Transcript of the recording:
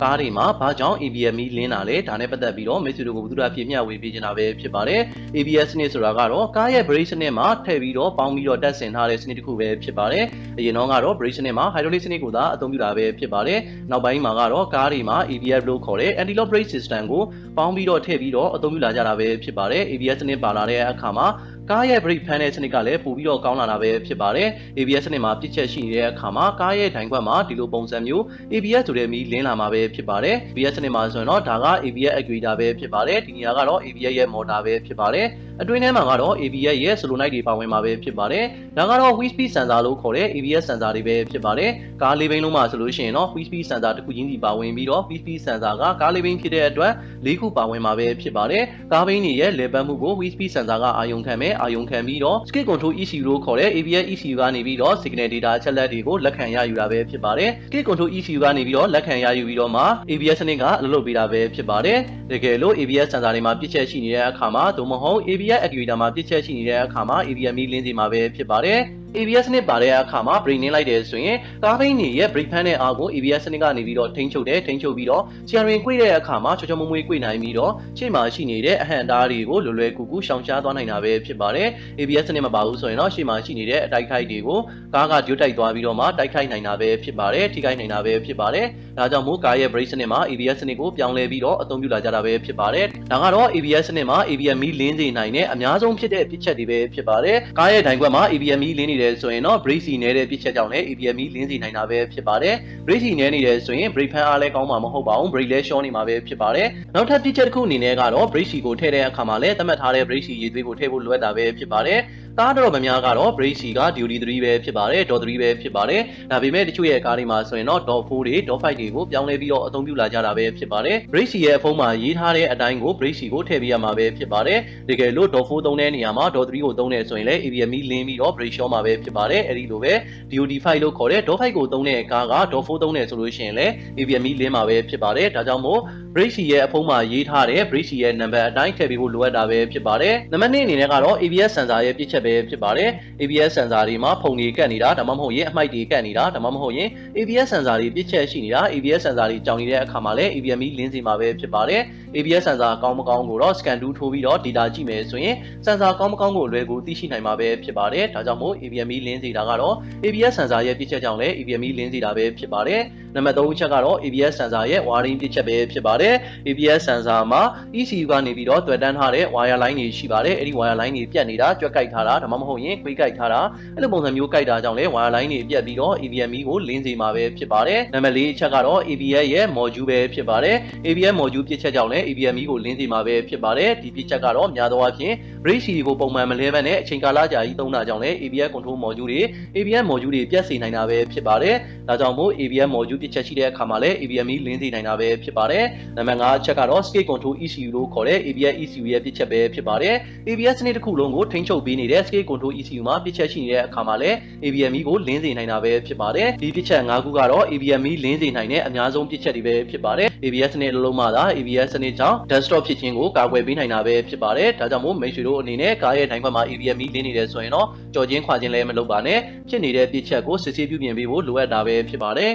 ကားတွေမှာဘာကြောင့် ABS မီးလင်းတာလဲဒါနဲ့ပတ်သက်ပြီးတော့မိတ်ဆွေတို့ကိုဘုသူဒ္ဓဖြစ်မျှဝေပေးနေတာပဲဖြစ်ပါတယ် ABS စနစ်ဆိုတာကတော့ကားရဲ့ brake စနစ်မှာထည့်ပြီးတော့ပေါင်းပြီးတော့တက်ဆင်ထားတဲ့စနစ်တစ်ခုပဲဖြစ်ပါတယ်အရင်တော့ကတော့ brake စနစ်မှာ hydraulic စနစ်ကိုသာအသုံးပြုတာပဲဖြစ်ပါတယ်နောက်ပိုင်းမှာကတော့ကားတွေမှာ ABS လို့ခေါ်တဲ့ anti-lock brake system ကိုပေါင်းပြီးတော့ထည့်ပြီးတော့အသုံးပြုလာကြတာပဲဖြစ်ပါတယ် ABS စနစ်ပါလာတဲ့အခါမှာကားရဲ့ brake pan နဲ့စနစ်ကလည်းပို့ပြီးတော့ကောင်းလာတာပဲဖြစ်ပါတယ် ABS စနစ်မှာပြစ်ချက်ရှိနေတဲ့အခါမှာကားရဲ့ဒိုင်ခွက်မှာဒီလိုပုံစံမျိုး ABS ဆိုတဲ့မီးလင်းလာမှာပဲဖြစ်ပါတယ် ABS စနစ်မှာဆိုရင်တော့ဒါက ABS actuator ပဲဖြစ်ပါတယ်ဒီနေရာကတော့ ABS ရဲ့ motor ပဲဖြစ်ပါတယ်အတွင်းထဲမှာကတော့ ABS ရဲ့ solenoid တွေပါဝင်မှာပဲဖြစ်ပါတယ်ဒါကတော့ wheel speed sensor လို့ခေါ်တဲ့ ABS sensor တွေပဲဖြစ်ပါတယ်ကားလေးဘိန်းလုံးမှာဆိုလို့ရှိရင်တော့ wheel speed sensor တစ်ခုချင်းစီပါဝင်ပြီးတော့ wheel speed sensor ကကားလေးဘိန်းဖြစ်တဲ့အတွက်၄ခုပါဝင်မှာပဲဖြစ်ပါတယ်ကားဘိန်းတွေရဲ့လေပတ်မှုကို wheel speed sensor ကအာရုံခံမယ်အာရုံခံပြီးတော့ skid control ECU လို့ခေါ်တဲ့ ABS ECU ကနေပြီးတော့ signal data အချက်လက်တွေကိုလက်ခံရယူတာပဲဖြစ်ပါတယ် skid control ECU ကနေပြီးတော့လက်ခံရယူပြီးတော့မှ ABS စနစ်ကအလုပ်လုပ်ပေးတာပဲဖြစ်ပါတယ်တကယ်လို့ ABS sensor တွေမှာပြစ်ချက်ရှိနေတဲ့အခါမှာသို့မဟုတ် ABS actuator မှာပြစ်ချက်ရှိနေတဲ့အခါမှာ ABS မီးလင်းစီမှာပဲဖြစ်ပါတယ် ABS စနစ်ပါတဲ့အခါမှာ brake နင်းလိုက်တယ်ဆိုရင်ကားဘိန်းတွေရဲ့ brake pan နဲ့အားကို ABS စနစ်ကနေပြီးတော့ထိန်းချုပ်ပြီးတော့ steering ကွေ့တဲ့အခါမှာချောချောမွေ့မွေ့ကွေ့နိုင်ပြီးတော့ရှေ့မှာရှိနေတဲ့အဟန့်အတားတွေကိုလွယ်လွယ်ကူကူရှောင်ရှားသွားနိုင်တာပဲဖြစ်ပါတယ် ABS စနစ်မပါဘူးဆိုရင်တော့ရှေ့မှာရှိနေတဲ့အတိုက်ခိုက်တွေကိုကားကကြိုးတိုက်သွားပြီးတော့မှတိုက်ခိုက်နိုင်တာပဲဖြစ်ပါတယ်ထိခိုက်နိုင်တာပဲဖြစ်ပါတယ်ဒါကြောင့်မို့ကားရဲ့ brake စနစ်မှာ ABS စနစ်ကိုပြောင်းလဲပြီးတော့အသုံးပြုလာကြတာပဲဖြစ်ပါတယ်ဒါကတော့ ABS စနစ်မှာ ABS မီးလင်းစေနိုင်တဲ့အများဆုံးဖြစ်တဲ့ပြစ်ချက်တွေပဲဖြစ်ပါတယ်ကားရဲ့ဒိုင်ခွက်မှာ ABS မီးလင်းနေတယ်ဆိုရင်တော့ brake စီနေတဲ့ပြစ်ချက်ကြောင့်လည်း ABS မီးလင်းစေနိုင်တာပဲဖြစ်ပါတယ် brake စီနေနေတယ်ဆိုရင် brake pan အားလည်းကောင်းမှာမဟုတ်ပါဘူး brake လည်းရှော့နေမှာပဲဖြစ်ပါတယ်နောက်ထပ်ပြစ်ချက်တစ်ခုအနေနဲ့ကတော့ brake စီကိုထည့်တဲ့အခါမှာလည်းသတ်မှတ်ထားတဲ့ brake စီရည်သွေးကိုထည့်ဖို့လိုအပ်တာပဲဖြစ်ပါတယ်ကားတော်များများကတော့ brake စီက Duty 3ပဲဖြစ်ပါတယ် Dot 3ပဲဖြစ်ပါတယ်ဒါပေမဲ့တချို့ရဲ့ကားတွေမှာဆိုရင်တော့ Dot 4တွေ Dot 5တွေကိုပြောင်းလဲပြီးတော့အသုံးပြုလာကြတာပဲဖြစ်ပါတယ် brake စီရဲ့အဖုံးမှာရေးထားတဲ့အတိုင်းကို brake စီကိုထည့်ပေးရမှာပဲဖြစ်ပါတယ်တကယ်လို့ Dot 4သုံးတဲ့နေရာမှာ Dot 3ကိုသုံးတယ်ဆိုရင်လည်း ABS မီးလင်းပြီးတော့ brake ရှော့မှာပဲဖြစ်ပါတယ်အဲဒီလိုပဲ Duty 5လို့ခေါ်တဲ့ Dot 5ကိုသုံးတဲ့ကားက Dot 4သုံးတယ်ဆိုလို့ရှိရင်လည်း ABS မီးလင်းမှာပဲဖြစ်ပါတယ်ဒါကြောင့်မို့ brake စီရဲ့အဖုံးမှာရေးထားတဲ့ brake စီရဲ့နံပါတ်အတိုင်းထည့်ပေးဖို့လိုအပ်တာပဲဖြစ်ပါတယ်နံပါတ်2အနေနဲ့ကတော့ ABS sensor ရဲ့ပြစ်ချက်ပဲဖြစ်ပါတယ် ABS sensor တွေမှာဖုံတွေကတ်နေတာဒါမှမဟုတ်ရင်အမိုက်တွေကတ်နေတာဒါမှမဟုတ်ရင် ABS sensor တွေပြစ်ချက်ရှိနေတာ ABS sensor တွေကြောင်နေတဲ့အခါမှာလည်း ABS မီးလင်းစီမှာပဲဖြစ်ပါတယ် ABS sensor ကောင်းမကောင်းကိုတော့ scan 2ထိုးပြီးတော့ data ကြည့်မယ်ဆိုရင် sensor ကောင်းမကောင်းကိုအလွယ်ကူသိရှိနိုင်မှာပဲဖြစ်ပါတယ်ဒါကြောင့်မို့ ABS မီးလင်းစီတာကတော့ ABS sensor ရဲ့ပြစ်ချက်ကြောင့်လည်း ABS မီးလင်းစီတာပဲဖြစ်ပါတယ်နံပါတ်3ချက်ကတော့ ABS sensor ရဲ့ wiring ပြစ်ချက်ပဲဖြစ်ပါတယ် ABS sensor မှာ ECU ကနေပြီးတော့တွေ့တန်းထားတဲ့ wire line တွေရှိပါတယ်အဲ့ဒီ wire line တွေပြတ်နေတာကြွက်ကိုက်ထားတာဒါမှမဟုတ်ရင်ခွေးကိုက်ထားတာအဲ့လိုပုံစံမျိုးကိုက်တာကြောင့်လည်း wire line တွေပြတ်ပြီးတော့ ABS မီးကိုလင်းစေမှာပဲဖြစ်ပါတယ်နံပါတ်4အချက်ကတော့ ABS ရဲ့ module ပဲဖြစ်ပါတယ် ABS module ပြစ်ချက်ကြောင့်လည်း ABS မီးကိုလင်းစေမှာပဲဖြစ်ပါတယ်ဒီပြစ်ချက်ကတော့များသောအားဖြင့် brake စီကိုပုံမှန်မလဲဘဲနဲ့အချိန်ကာလကြာကြီးသုံးတာကြောင့်လည်း ABS control module တွေ ABS module တွေပြတ်စေနိုင်တာပဲဖြစ်ပါတယ်ဒါကြောင့်မို့ ABS module ပြစ်ချက်ရှိတဲ့အခါမှာလည်း ABS မီးလင်းစေနိုင်တာပဲဖြစ်ပါတယ်နံပါတ်5အချက်ကတော့ skid control ECU လို့ခေါ်တဲ့ ABS ECU ရဲ့ပြစ်ချက်ပဲဖြစ်ပါတယ် ABS စနစ်တစ်ခုလုံးကိုထိန်းချုပ်ပေးနေတဲ့ skid control ECU မှာပြစ်ချက်ရှိနေတဲ့အခါမှာလည်း ABS မီးကိုလင်းစေနိုင်တာပဲဖြစ်ပါတယ်ဒီပြစ်ချက်5ခုကတော့ ABS မီးလင်းစေနိုင်တဲ့အများဆုံးပြစ်ချက်တွေပဲဖြစ်ပါတယ် ABS စနစ်တစ်လုံးမှာသာ ABS စနစ်ကြောင့် desktop ဖြစ်ခြင်းကိုကာကွယ်ပေးနိုင်တာပဲဖြစ်ပါတယ်ဒါကြောင့်မို့မိတ်ဆွေတို့အနေနဲ့ကားရဲ့ဒိုင်ခွက်မှာ ABS မီးလင်းနေတယ်ဆိုရင်တော့ကြော်ချင်းခွာချင်းလည်းမလုပ်ပါနဲ့ဖြစ်နေတဲ့ပြစ်ချက်ကိုစစ်ဆေးပြုပြင်ပေးဖို့လိုအပ်တာပဲဖြစ်ပါတယ်